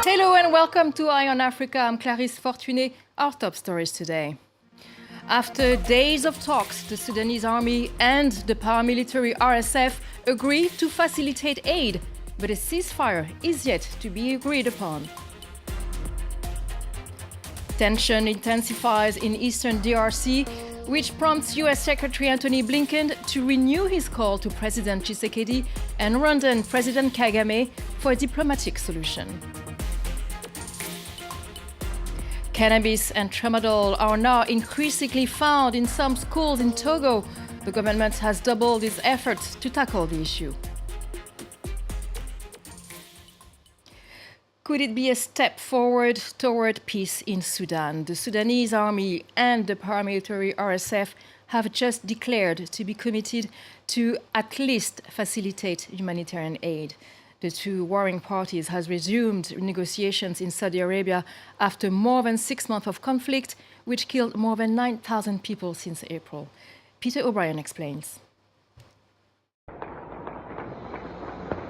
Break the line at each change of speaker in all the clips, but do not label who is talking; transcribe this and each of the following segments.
Hello and welcome to Eye on Africa. I'm Clarisse Fortuné. Our top stories today. After days of talks, the Sudanese army and the paramilitary RSF agreed to facilitate aid, but a ceasefire is yet to be agreed upon. Tension intensifies in eastern DRC, which prompts US Secretary Antony Blinken to renew his call to President Tshisekedi and Rwandan President Kagame for a diplomatic solution. Cannabis and tramadol are now increasingly found in some schools in Togo. The government has doubled its efforts to tackle the issue. Could it be a step forward toward peace in Sudan? The Sudanese army and the paramilitary RSF have just declared to be committed to at least facilitate humanitarian aid. The two warring parties has resumed negotiations in Saudi Arabia after more than 6 months of conflict, which killed more than 9,000 people since April. Peter O'Brien explains.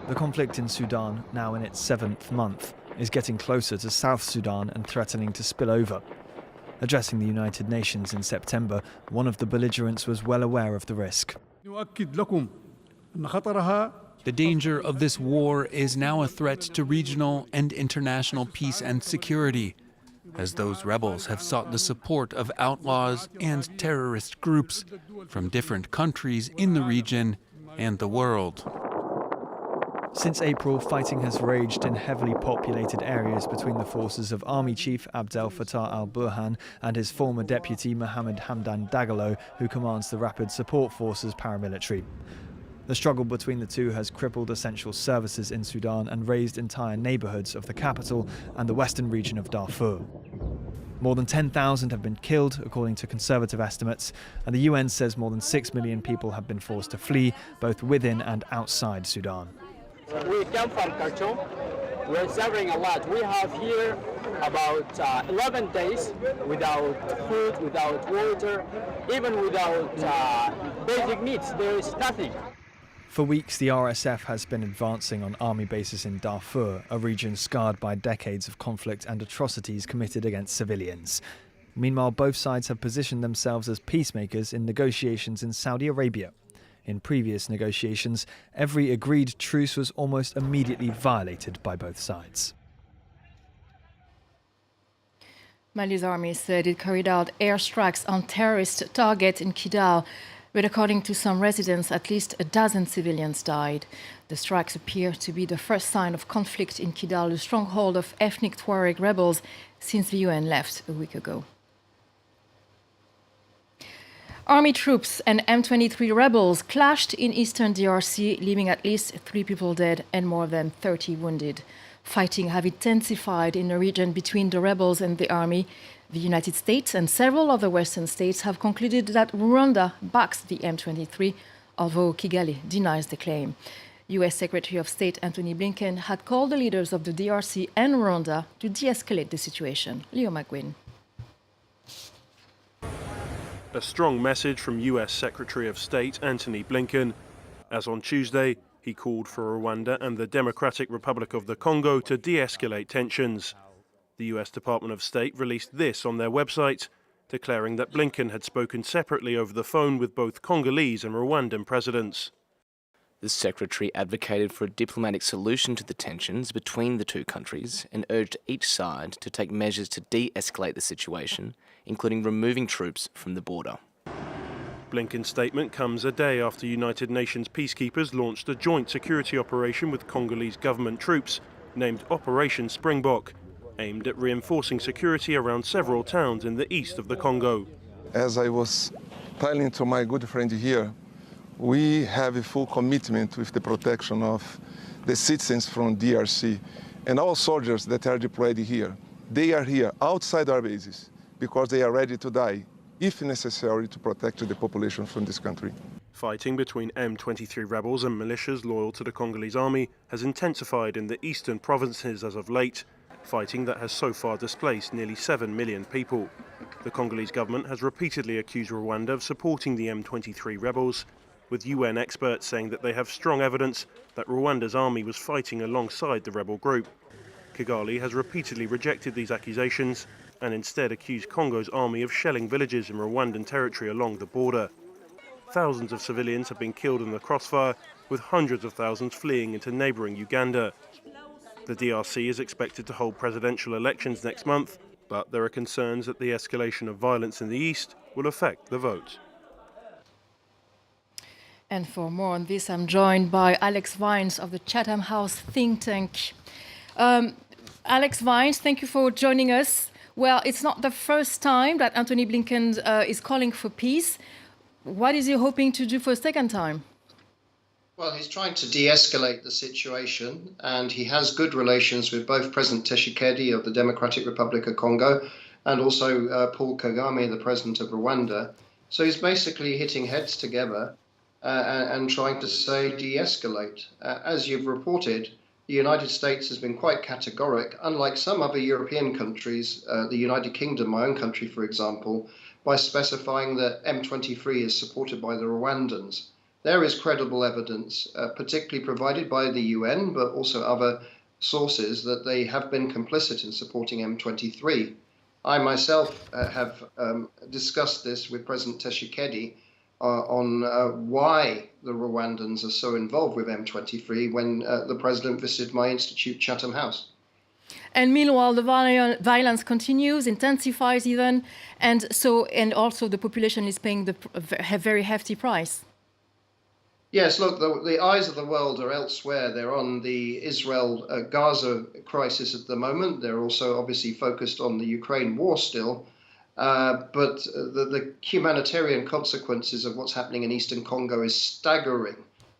The conflict in Sudan, now in its 7th month, is getting closer to South Sudan and threatening to spill over. Addressing the United Nations in September, one of the belligerents was well aware of the risk.
The danger of this war is now a threat to regional and international peace and security, as those rebels have sought the support of outlaws and terrorist groups from different countries in the region and the world.
Since April, fighting has raged in heavily populated areas between the forces of Army Chief Abdel Fattah al-Burhan and his former deputy Mohammed Hamdan Dagalo, who commands the Rapid Support Forces paramilitary. The struggle between the two has crippled essential services in Sudan and razed entire neighbourhoods of the capital and the western region of Darfur. More than 10,000 have been killed, according to conservative estimates, and the UN says more than 6 million people have been forced to flee, both within and outside Sudan.
We come from Khartoum. We're suffering a lot. We have here about 11 days without food, without water, even without basic needs. There is nothing.
For weeks, the RSF has been advancing on army bases in Darfur, a region scarred by decades of conflict and atrocities committed against civilians. Meanwhile, both sides have positioned themselves as peacemakers in negotiations in Saudi Arabia. In previous negotiations, every agreed truce was almost immediately violated by both sides.
Mali's army said it carried out airstrikes on terrorist targets in Kidal, but according to some residents, at least a dozen civilians died. The strikes appear to be the first sign of conflict in Kidal, the stronghold of ethnic Tuareg rebels, since the UN left a week ago. Army troops and M23 rebels clashed in eastern DRC, leaving at least 3 people dead and more than 30 wounded. Fighting have intensified in the region between the rebels and the army. The United States and several other Western states have concluded that Rwanda backs the M23, although Kigali denies the claim. US Secretary of State Antony Blinken had called the leaders of the DRC and Rwanda to de-escalate the situation. Leo McGuinn.
A strong message from US Secretary of State Antony Blinken, as on Tuesday he called for Rwanda and the Democratic Republic of the Congo to de-escalate tensions. The US Department of State released this on their website, declaring that Blinken had spoken separately over the phone with both Congolese and Rwandan presidents.
The secretary advocated for a diplomatic solution to the tensions between the two countries and urged each side to take measures to de-escalate the situation, including removing troops from the border.
Blinken's statement comes a day after United Nations peacekeepers launched a joint security operation with Congolese government troops named Operation Springbok, aimed at reinforcing security around several towns in the east of the Congo.
As I was telling to my good friend here, we have a full commitment with the protection of the citizens from DRC and all soldiers that are deployed here. They are here outside our bases because they are ready to die, if necessary, to protect the population from this country.
Fighting between M23 rebels and militias loyal to the Congolese army has intensified in the eastern provinces as of late, fighting that has so far displaced nearly 7 million people. The Congolese government has repeatedly accused Rwanda of supporting the M23 rebels, with UN experts saying that they have strong evidence that Rwanda's army was fighting alongside the rebel group. Kigali has repeatedly rejected these accusations and instead accused Congo's army of shelling villages in Rwandan territory along the border. Thousands of civilians have been killed in the crossfire, with hundreds of thousands fleeing into neighbouring Uganda. The DRC is expected to hold presidential elections next month, but there are concerns that the escalation of violence in the east will affect the vote.
And for more on this, I'm joined by Alex Vines of the Chatham House think tank. Alex Vines, thank you for joining us. Well, it's not the first time that Antony Blinken is calling for peace. What is he hoping to do for a second time?
Well, he's trying to de-escalate the situation, and he has good relations with both President Tshisekedi of the Democratic Republic of Congo and also Paul Kagame, the president of Rwanda. So he's basically hitting heads together and trying to say de-escalate. As you've reported, the United States has been quite categoric, unlike some other European countries, the United Kingdom, my own country, for example, by specifying that M23 is supported by the Rwandans. There is credible evidence, particularly provided by the UN, but also other sources, that they have been complicit in supporting M23. I myself have discussed this with President Tshisekedi on why the Rwandans are so involved with M23 when the president visited my institute, Chatham House.
And meanwhile, the violence continues, intensifies even, and also the population is paying a very hefty price.
Yes, look, the eyes of the world are elsewhere. They're on the Israel-Gaza crisis at the moment. They're also obviously focused on the Ukraine war still. But the humanitarian consequences of what's happening in eastern Congo is staggering.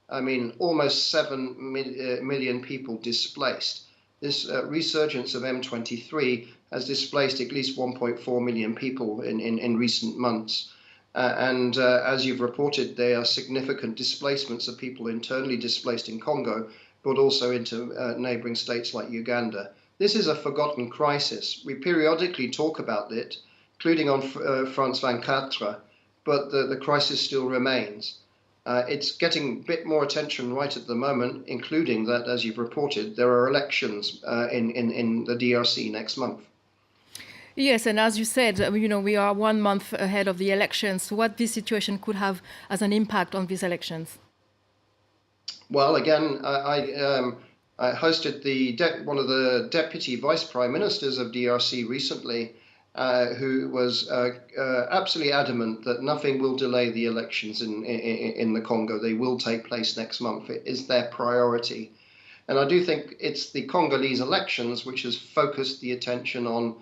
I mean, almost 7 million people displaced. This resurgence of M23 has displaced at least 1.4 million people in recent months. And as you've reported, there are significant displacements of people internally displaced in Congo, but also into neighboring states like Uganda. This is a forgotten crisis. We periodically talk about it, including on France 24, but the crisis still remains. It's getting a bit more attention right at the moment, including that, as you've reported, there are elections in the DRC next month.
Yes, and as you said, we are 1 month ahead of the elections. What this situation could have as an impact on these elections?
Well, again, I hosted one of the deputy vice prime ministers of DRC recently, who was absolutely adamant that nothing will delay the elections in the Congo. They will take place next month. It is their priority. And I do think it's the Congolese elections which has focused the attention on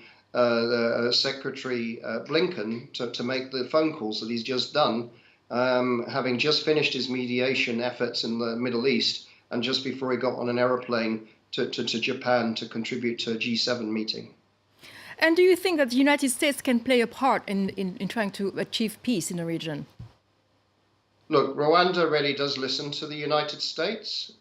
Secretary Blinken to make the phone calls that he's just done, having just finished his mediation efforts in the Middle East and just before he got on an aeroplane to Japan to contribute to a G7 meeting.
And do you think that the United States can play a part in trying to achieve peace in the region?
Look, Rwanda really does listen to the United States.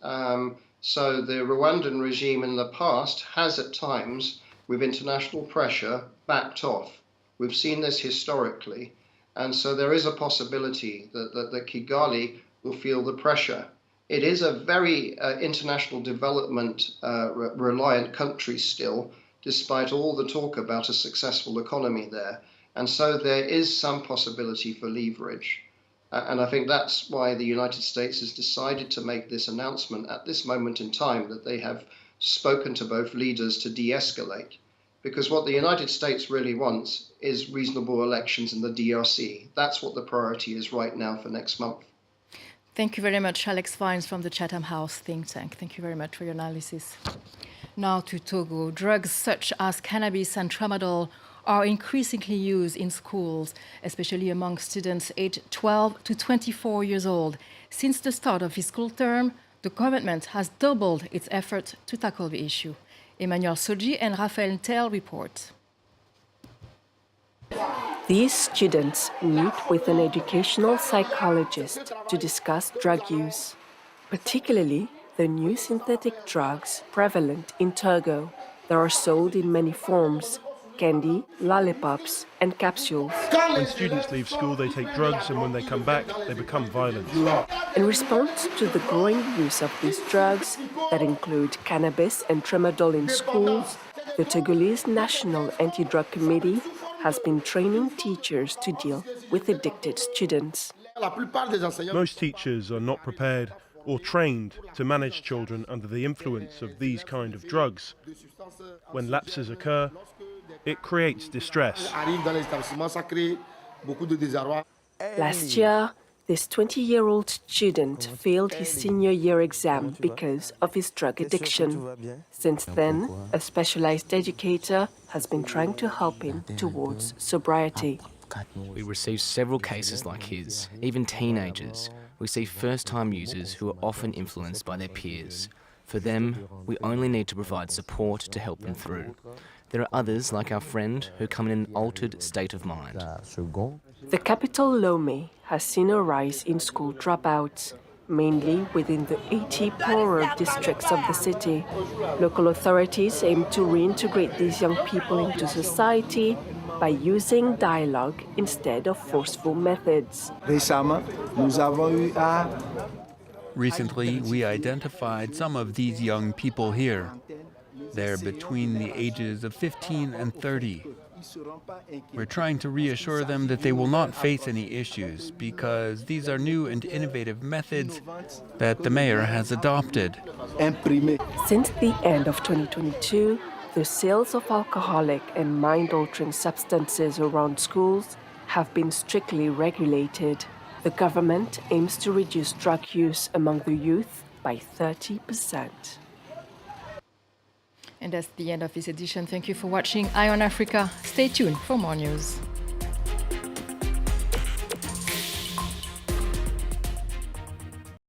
So the Rwandan regime in the past has at times, with international pressure, backed off. We've seen this historically. And so there is a possibility that Kigali will feel the pressure. It is a very international development reliant country still, despite all the talk about a successful economy there. And so there is some possibility for leverage. And I think that's why the United States has decided to make this announcement at this moment in time, that they have spoken to both leaders to de-escalate. Because what the United States really wants is reasonable elections in the DRC. That's what the priority is right now for next month.
Thank you very much, Alex Vines from the Chatham House think tank. Thank you very much for your analysis. Now to Togo. Drugs such as cannabis and tramadol are increasingly used in schools, especially among students aged 12 to 24 years old. Since the start of this school term, the government has doubled its effort to tackle the issue. Emmanuel Soji and Raphael Tel report.
These students meet with an educational psychologist to discuss drug use, particularly the new synthetic drugs prevalent in Togo that are sold in many forms, candy, lollipops, and capsules.
When students leave school, they take drugs, and when they come back, they become violent.
In response to the growing use of these drugs that include cannabis and tramadol in schools, the Togolese National Anti-Drug Committee has been training teachers to deal with addicted students.
Most teachers are not prepared or trained to manage children under the influence of these kind of drugs. When lapses occur, it creates distress.
Last year, this 20-year-old student failed his senior year exam because of his drug addiction. Since then, a specialized educator has been trying to help him towards sobriety.
We receive several cases like his, even teenagers. We see first-time users who are often influenced by their peers. For them, we only need to provide support to help them through. There are others, like our friend, who come in an altered state of mind.
The capital Lomé has seen a rise in school dropouts, mainly within the 80 poorer districts of the city. Local authorities aim to reintegrate these young people into society by using dialogue instead of forceful methods.
Recently, we identified some of these young people here. They're between the ages of 15 and 30. We're trying to reassure them that they will not face any issues because these are new and innovative methods that the mayor has adopted.
Since the end of 2022, the sales of alcoholic and mind-altering substances around schools have been strictly regulated. The government aims to reduce drug use among the youth by 30%.
And that's the end of this edition. Thank you for watching Eye on Africa. Stay tuned for more news.